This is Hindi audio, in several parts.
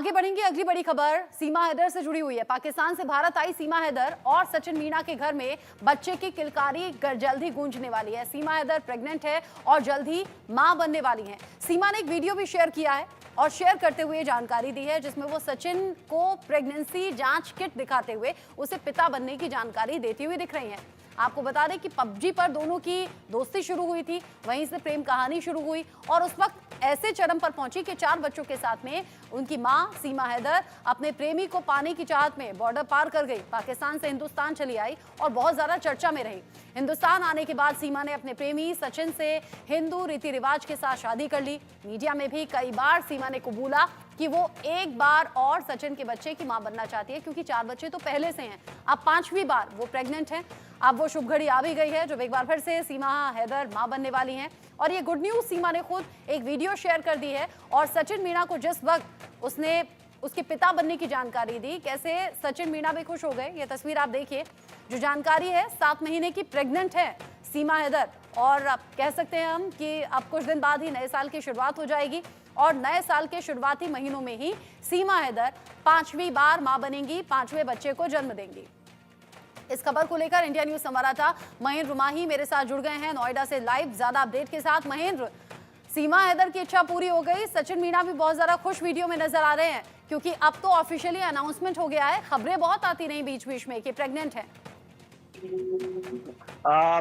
आगे बढ़ेंगे। अगली बड़ी खबर सीमा हैदर से जुड़ी हुई है। पाकिस्तान से भारत आई सीमा हैदर और सचिन मीणा के घर में बच्चे की किलकारी जल्द ही गूंजने वाली है। सीमा हैदर प्रेग्नेंट है और जल्द ही मां बनने वाली हैं। सीमा ने एक वीडियो भी शेयर किया है और शेयर करते हुए जानकारी दी है जिसमें वो सचिन को प्रेगनेंसी जांच किट दिखाते हुए उसे पिता बनने की जानकारी देती हुई दिख रही हैं। आपको बता दें कि पबजी पर दोनों की दोस्ती शुरू हुई थी, वहीं से प्रेम कहानी शुरू हुई और उस वक्त ऐसे चरम पर पहुंची कि 4 बच्चों के साथ में उनकी मां सीमा हैदर अपने प्रेमी को पाने की चाहत में बॉर्डर पार कर गई, पाकिस्तान से हिंदुस्तान चली आई और बहुत ज्यादा चर्चा में रही। हिंदुस्तान आने के बाद सीमा ने अपने प्रेमी सचिन से हिंदू रीति रिवाज के साथ शादी कर ली। मीडिया में भी कई बार सीमा ने कबूला कि वो एक बार और सचिन के बच्चे की मां बनना चाहती है, क्योंकि 4 बच्चे तो पहले से हैं, अब 5वीं बार वो प्रेग्नेंट हैं। अब वो शुभ घड़ी आ भी गई है जब एक बार फिर से सीमा हैदर मां बनने वाली हैं और ये गुड न्यूज सीमा ने खुद एक वीडियो शेयर कर दी है और सचिन मीणा को जिस वक्त उसने उसके पिता बनने की जानकारी दी, कैसे सचिन मीणा भी खुश हो गए। ये तस्वीर आप देखिए, जो जानकारी है 7 महीने की प्रेग्नेंट है सीमा हैदर और अब कह सकते हैं हम कि अब कुछ दिन बाद ही नए साल की शुरुआत हो जाएगी और नए साल के शुरुआती महीनों में ही सीमा हैदर 5वीं बार मां बनेंगी, 5वें बच्चे को जन्म देंगी। इस खबर को लेकर इंडिया न्यूज संवाददाता महेंद्र माही मेरे साथ जुड़ गए हैं नोएडा से लाइव ज्यादा अपडेट के साथ। महेंद्र, सीमा हैदर की इच्छा पूरी हो गई, सचिन मीणा भी बहुत ज्यादा खुश वीडियो में नजर आ रहे हैं क्योंकि अब तो ऑफिशियली अनाउंसमेंट हो गया है। खबरें बहुत आती रही बीच बीच में कि प्रेग्नेंट है।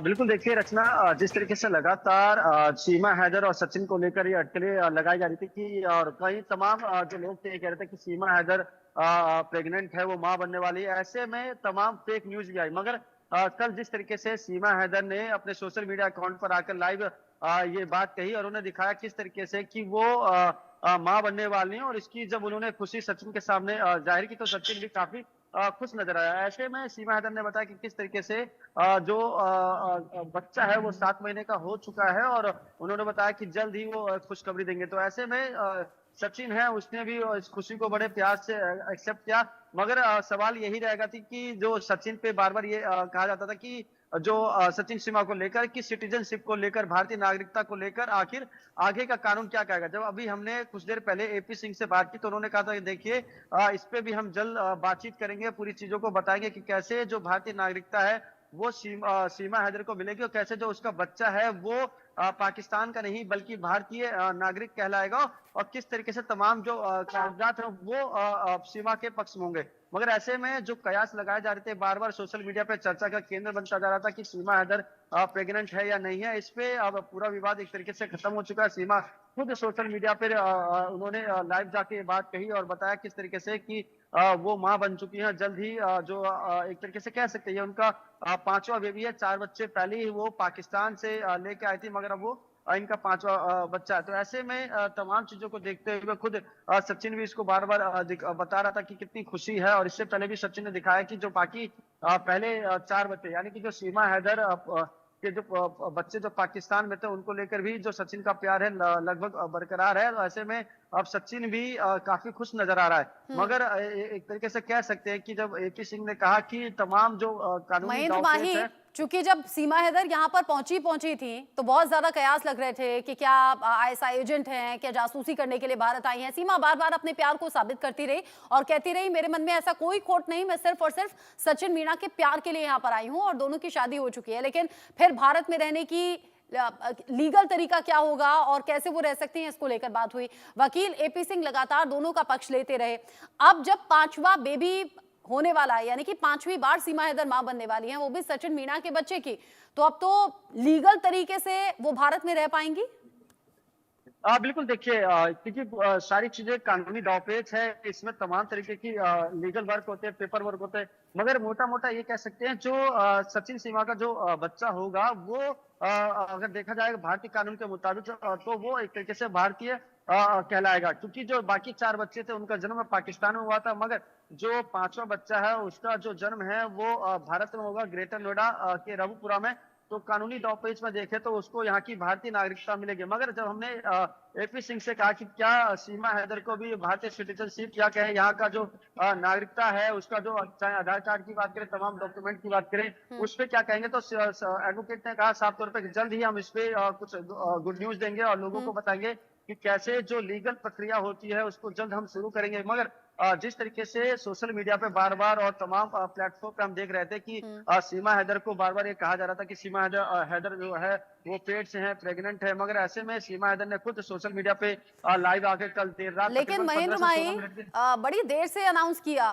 बिल्कुल देखिए रचना, जिस तरीके से लगातार सीमा हैदर और सचिन को लेकर ये अटकलें लगाई जा रही थी कि और कई तमाम जो लोग थे ये कह रहे थे कि सीमा हैदर प्रेग्नेंट है, वो मां बनने वाली है। ऐसे में तमाम फेक न्यूज भी आई, मगर कल जिस तरीके से सीमा हैदर ने अपने सोशल मीडिया अकाउंट पर आकर लाइव ये बात कही और उन्होंने दिखाया किस तरीके से कि वो मां बनने वाली है और इसकी जब उन्होंने खुशी सचिन के सामने जाहिर की तो सचिन भी काफी खुश नजर आया। ऐसे में सीमा हैदर ने बताया कि किस तरीके से जो बच्चा है वो 7 महीने का हो चुका है और उन्होंने बताया कि जल्द ही वो खुशखबरी देंगे। तो ऐसे में सचिन है उसने भी इस खुशी को बड़े प्यार से एक्सेप्ट किया, मगर सवाल यही रहेगा थी कि जो सचिन पे बार बार ये कहा जाता था कि जो सचिन सीमा को लेकर कि सिटीजनशिप को लेकर, भारतीय नागरिकता को लेकर आखिर आगे का कानून क्या कहेगा। जब अभी हमने कुछ देर पहले एपी सिंह से बात की तो उन्होंने कहा था कि देखिए इस पे भी हम जल्द बातचीत करेंगे, पूरी चीजों को बताएंगे कि कैसे जो भारतीय नागरिकता है वो सीमा हैदर को मिलेगी और कैसे जो उसका बच्चा है वो पाकिस्तान का नहीं बल्कि भारतीय नागरिक कहलाएगा और किस तरीके से तमाम जो कागजात है वो सीमा के पक्ष में होंगे। मगर ऐसे में जो कयास लगाए जा रहे थे, बार बार सोशल मीडिया पे चर्चा का केंद्र बनता जा रहा था कि सीमा हैदर प्रेग्नेंट है या नहीं है, इस पे अब पूरा विवाद एक तरीके से खत्म हो चुका है। सीमा खुद सोशल मीडिया पर उन्होंने लाइव जाके ये बात कही और बताया किस तरीके से कि वो मां बन चुकी हैं। जल्द ही जो एक तरीके से कह सकते हैं उनका 5वां बेबी है। 4 बच्चे पहले ही वो पाकिस्तान से लेके आई थी, मगर अब वो इनका 5वां बच्चा है। तो ऐसे में तमाम चीजों को देखते हुए खुद सचिन भी इसको बार बार बता रहा था कि कितनी खुशी है और इससे पहले भी सचिन ने दिखाया कि जो बाकी पहले 4 बच्चे यानी कि जो सीमा हैदर के जो बच्चे जो पाकिस्तान में थे उनको लेकर भी जो सचिन का प्यार है लगभग बरकरार है। तो ऐसे में अब सचिन भी काफी खुश नजर आ रहा है। मगर एक तरीके से कह सकते हैं कि जब एपी सिंह ने कहा कि तमाम जो कानूनी महेंद्र दांवपेच माही, है। चूंकि जब सीमा हैदर यहाँ पर पहुंची थी तो बहुत ज्यादा कयास लग रहे थे कि क्या आईएसआई एजेंट हैं, क्या जासूसी करने के लिए भारत आई हैं। सीमा बार बार अपने प्यार को साबित करती रही और कहती रही मेरे मन में ऐसा कोई खोट नहीं, मैं सिर्फ और सिर्फ सचिन मीणा के प्यार के लिए यहाँ पर आई हूँ और दोनों की शादी हो चुकी है। लेकिन फिर भारत में रहने की लीगल तरीका क्या होगा और कैसे वो रह सकती हैं, इसको लेकर बात हुई। वकील एपी सिंह लगातार दोनों का पक्ष लेते रहे। अब जब 5वां बेबी होने वाला है, यानी कि 5वीं बार सीमा हैदर मां बनने वाली हैं, वो भी सचिन मीणा के बच्चे की, तो अब तो लीगल तरीके से वो भारत में रह पाएंगी। बिल्कुल देखिए, क्योंकि सारी चीजें कानूनी दांवपेच है, इसमें तमाम तरीके की लीगल वर्क होते हैं, पेपर वर्क होते हैं। मगर मोटा मोटा ये कह सकते हैं जो सचिन सीमा का जो बच्चा होगा वो अगर देखा जाएगा भारतीय कानून के मुताबिक तो वो एक तरीके से भारतीय कहलाएगा, क्योंकि जो बाकी 4 बच्चे थे उनका जन्म पाकिस्तान में हुआ था, मगर जो 5वां बच्चा है उसका जो जन्म है वो भारत में होगा, ग्रेटर नोएडा के रघुपुरा में। तो कानूनी दांवपेच में देखे तो उसको यहाँ की भारतीय नागरिकता मिलेगी। मगर जब हमने एपी सिंह से कहा कि क्या सीमा हैदर को भी भारतीय सिटीजनशिप या कहें यहाँ का जो नागरिकता है उसका जो चाहे आधार कार्ड की बात करें, तमाम डॉक्यूमेंट की बात करें, उस पर क्या कहेंगे, तो एडवोकेट ने कहा साफ तौर पर जल्द ही हम इस पे कुछ गुड न्यूज देंगे और लोगों को बताएंगे कि कैसे जो लीगल प्रक्रिया होती है उसको जल्द हम शुरू करेंगे। मगर जिस तरीके से सोशल मीडिया पे बार-बार और तमाम प्लेटफ़ॉर्म पे हम देख रहे थे कि सीमा हैदर को बार-बार ये कहा जा रहा था कि सीमा हैदर जो है वो पेट से है, प्रेग्नेंट है। मगर ऐसे में सीमा हैदर ने खुद सोशल मीडिया पे लाइव आके कल देर रात लेकिन तकरीबन 15 महेंद्र से 16 माही मिनट की बड़ी देर से अनाउंस किया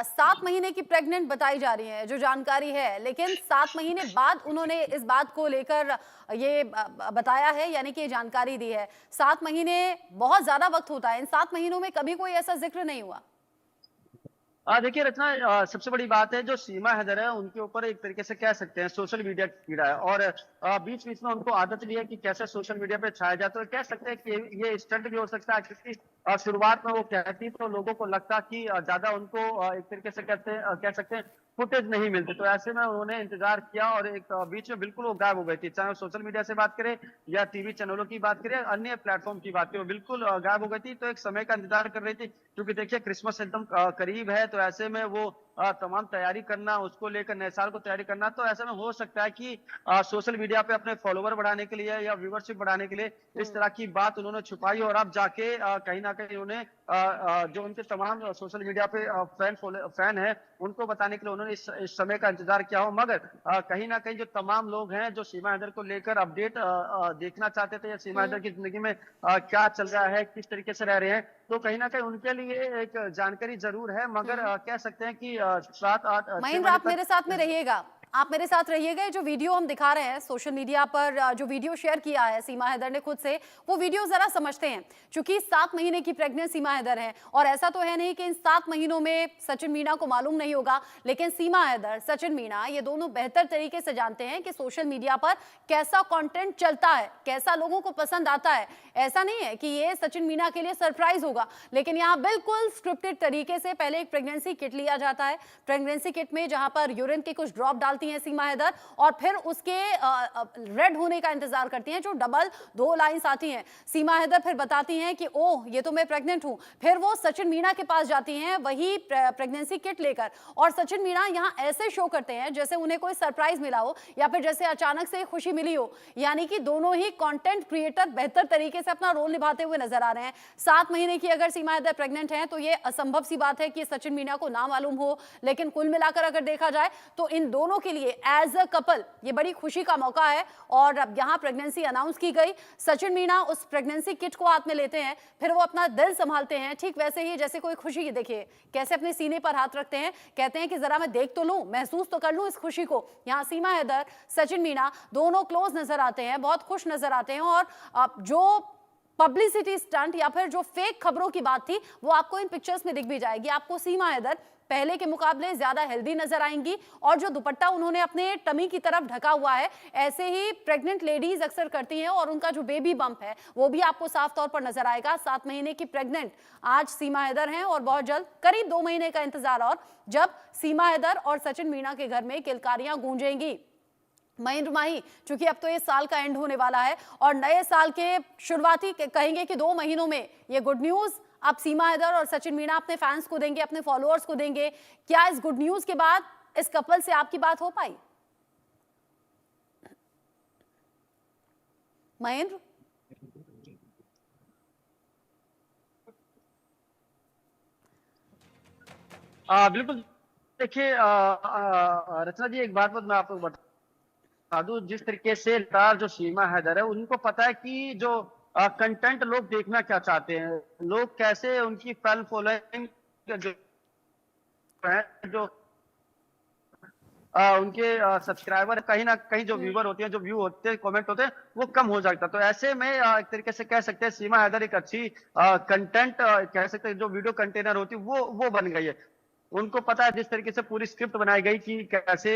7 महीने की प्रेग्नेंट बताई जा रही है जो जानकारी है, लेकिन 7 महीने बाद उन्होंने इस बात को लेकर ये बताया है, यानी कि ये जानकारी दी है। 7 महीने बहुत ज्यादा वक्त होता है, इन 7 महीनों में कभी कोई ऐसा जिक्र नहीं हुआ। देखिए रचना, सबसे बड़ी बात है जो सीमा हैदर है उनके ऊपर एक तरीके से कह सकते हैं सोशल मीडिया की कीड़ा है और बीच बीच में उनको आदत भी है कि कैसे सोशल मीडिया पे छाया जाए। तो कह सकते हैं कि ये स्टंट भी हो सकता है, क्योंकि शुरुआत में वो कहती तो लोगों को लगता कि ज्यादा उनको एक तरीके से कह सकते हैं फुटेज नहीं मिलती। तो ऐसे में उन्होंने इंतजार किया और एक बीच में बिल्कुल वो गायब हो गई थी, चाहे वो सोशल मीडिया से बात करें या टीवी चैनलों की बात करें, अन्य प्लेटफॉर्म की बात करें, वो बिल्कुल गायब हो गई थी। तो एक समय का इंतजार कर रही थी, क्योंकि देखिए क्रिसमस एकदम करीब है। तो ऐसे में वो तमाम तैयारी करना, उसको लेकर नए साल को तैयारी करना, तो ऐसे में हो सकता है कि सोशल मीडिया पे अपने फॉलोवर बढ़ाने के लिए या व्यूवरशिप बढ़ाने के लिए इस तरह की बात उन्होंने छुपाई और अब जाके कहीं ना कहीं उन्हें जो उनके तमाम सोशल मीडिया पे फैन है उनको बताने के लिए उन्होंने इस समय का इंतजार किया हो। मगर कहीं ना कहीं जो तमाम लोग हैं जो सीमा हैदर को लेकर अपडेट देखना चाहते थे या सीमा हैदर की जिंदगी में क्या चल रहा है, किस तरीके से रह रहे हैं, तो कहीं ना कहीं उनके लिए एक जानकारी जरूर है। मगर कह सकते हैं कि 7-8 6 महेंद्र, महीने आप मेरे साथ में रहिएगा, आप मेरे साथ रहिएगा। जो वीडियो हम दिखा रहे हैं सोशल मीडिया पर, जो वीडियो शेयर किया है सीमा हैदर ने खुद से, वो वीडियो जरा समझते हैं। क्योंकि 7 महीने की प्रेग्नेंट सीमा हैदर है और ऐसा तो है नहीं कि इन 7 महीनों में सचिन मीणा को मालूम नहीं होगा, लेकिन सीमा हैदर, सचिन मीणा, ये दोनों बेहतर तरीके से जानते हैं कि सोशल मीडिया पर कैसा कंटेंट चलता है, कैसा लोगों को पसंद आता है। ऐसा नहीं है कि ये सचिन मीणा के लिए सरप्राइज होगा, लेकिन यहाँ बिल्कुल स्क्रिप्टेड तरीके से पहले एक प्रेगनेंसी किट लिया जाता है। प्रेगनेंसी किट में जहां पर यूरिन के कुछ ड्रॉप डालती हैं सीमा हैदर और फिर उसके रेड होने का इंतजार करती हैं, जो डबल 2 लाइंस आती हैं। सीमा हैदर फिर बताती हैं कि ओह ये तो मैं प्रेग्नेंट हूं। फिर वो सचिन मीणा के पास जाती हैं वही प्रेगनेंसी किट लेकर, और सचिन मीणा यहां ऐसे शो करते हैं जैसे उन्हें कोई सरप्राइज मिला हो या फिर जैसे अचानक से खुशी मिली हो। यानी कि दोनों ही कंटेंट क्रिएटर बेहतर तरीके से अपना रोल निभाते हुए नजर आ रहे हैं। 7 महीने की अगर सीमा हैदर प्रेग्नेंट है तो ये असंभव सी बात है कि सचिन मीणा को ना मालूम हो, लेकिन कुल मिलाकर अगर देखा जाए तो इन दोनों के लिए एज अ कपल ये बड़ी खुशी का मौका है। और अब यहाँ प्रेगनेंसी अनाउंस की गई, सचिन मीणा उस प्रेगनेंसी किट को हाथ में लेते हैं, फिर वो अपना दिल संभालते हैं, ठीक वैसे ही जैसे कोई खुशी, देखिए कैसे अपने सीने पर हाथ रखते हैं, कहते हैं कि जरा मैं देख तो लूं, महसूस तो कर लूं इस खुशी को। यहाँ सीमा हैदर, सचिन मीणा दोनों क्लोज नजर आते हैं, बहुत खुश नजर आते हैं। और जो पब्लिसिटी स्टंट या फिर जो फेक खबरों की बात थी वो आपको इन पिक्चर्स में दिख भी जाएगी। आपको सीमा हैदर पहले के मुकाबले ज्यादा हेल्दी नजर आएंगी और जो दुपट्टा उन्होंने अपने टमी की तरफ ढका हुआ है, ऐसे ही प्रेग्नेंट लेडीज अक्सर करती हैं, और उनका जो बेबी बम्प है वो भी आपको साफ तौर पर नजर आएगा। 7 महीने की प्रेग्नेंट आज सीमा हैदर हैं और बहुत जल्द करीब 2 महीने का इंतजार और जब सीमा हैदर और सचिन मीणा के घर में किलकारियां गूंजेंगी। महेंद्र माही, चूंकि अब तो ये साल का एंड होने वाला है और नए साल के शुरुआती कहेंगे कि 2 महीनों में ये गुड न्यूज अब सीमा हैदर और सचिन मीणा अपने फैंस को देंगे, अपने फॉलोअर्स को देंगे। क्या इस गुड न्यूज के बाद इस कपल से आपकी बात हो पाई महेंद्र? बिल्कुल। देखिए रचना जी, एक बात मैं आपको बता दूं, जिस तरीके से जो सीमा हैदर है उनको पता है कि जो कंटेंट लोग देखना क्या चाहते हैं, लोग कैसे उनकी फैन फॉलोइंग जो है, जो उनके सब्सक्राइबर कहीं ना कहीं जो व्यूवर होते हैं, जो व्यू होते हैं, कमेंट होते हैं, वो कम हो जाता है। तो ऐसे में एक तरीके से कह सकते हैं सीमा हैदर एक अच्छी कंटेंट कह सकते हैं जो वीडियो कंटेनर होती है वो बन गई है। उनको पता है जिस तरीके से पूरी स्क्रिप्ट बनाई गई कि कैसे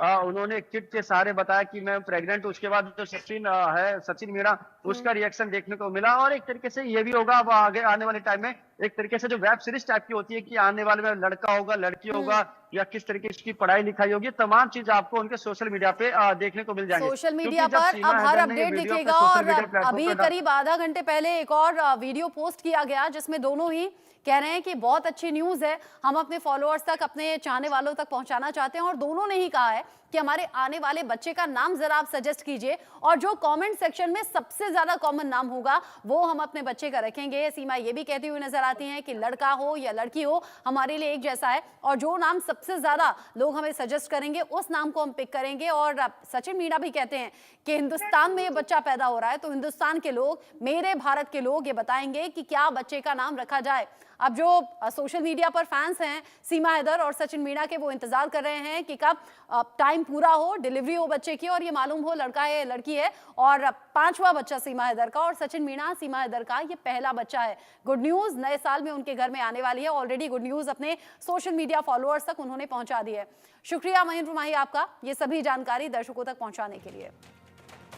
उन्होंने किट के सहारे बताया कि मैं प्रेग्नेंट हूं। उसके बाद जो सचिन मीणा, उसका रिएक्शन देखने को मिला। और एक तरीके से ये भी होगा अब आगे आने वाले टाइम में, एक तरीके से जो वेब सीरीज टाइप की होती है कि आने वाले में लड़का होगा, लड़की होगा, या किस तरीके की पढ़ाई लिखाई होगी, तमाम चीज आपको उनके सोशल मीडिया पे देखने को मिल जाएंगे। सोशल मीडिया पर अब हर अपडेट दिखेगा। और अभी करीब आधा घंटे पहले एक और वीडियो पोस्ट किया गया जिसमें दोनों ही कह रहे हैं कि बहुत अच्छी न्यूज है, हम अपने फॉलोअर्स तक, अपने चाहने वालों तक पहुंचाना चाहते हैं। और दोनों ने ही कहा है कि हमारे आने वाले बच्चे का नाम जरा आप सजेस्ट कीजिए। और जो कमेंट सेक्शन में सबसे सबसे ज्यादा कॉमन नाम होगा वो हम अपने बच्चे का रखेंगे। सीमा ये भी कहती हुई नजर आती हैं कि लड़का हो या लड़की हो हमारे लिए एक जैसा है, और जो नाम सबसे ज्यादा लोग हमें सजेस्ट करेंगे उस नाम को हम पिक करेंगे। और सचिन मीणा भी कहते हैं कि हिंदुस्तान में ये बच्चा पैदा हो रहा है तो हिंदुस्तान के लोग, मेरे भारत के लोग ये बताएंगे कि क्या बच्चे का नाम रखा जाए। अब जो सोशल मीडिया पर फैंस हैं सीमा हैदर और सचिन मीणा के, वो इंतजार कर रहे हैं कि कब टाइम पूरा हो, डिलीवरी हो बच्चे की और ये मालूम हो लड़का है या लड़की है। और 5वां बच्चा सीमा हैदर का, और सचिन मीणा सीमा हैदर का ये पहला बच्चा है। गुड न्यूज नए साल में उनके घर में आने वाली है। ऑलरेडी गुड न्यूज अपने सोशल मीडिया फॉलोअर्स तक उन्होंने पहुंचा दी है। शुक्रिया महेंद्र माही आपका ये सभी जानकारी दर्शकों तक पहुंचाने के लिए।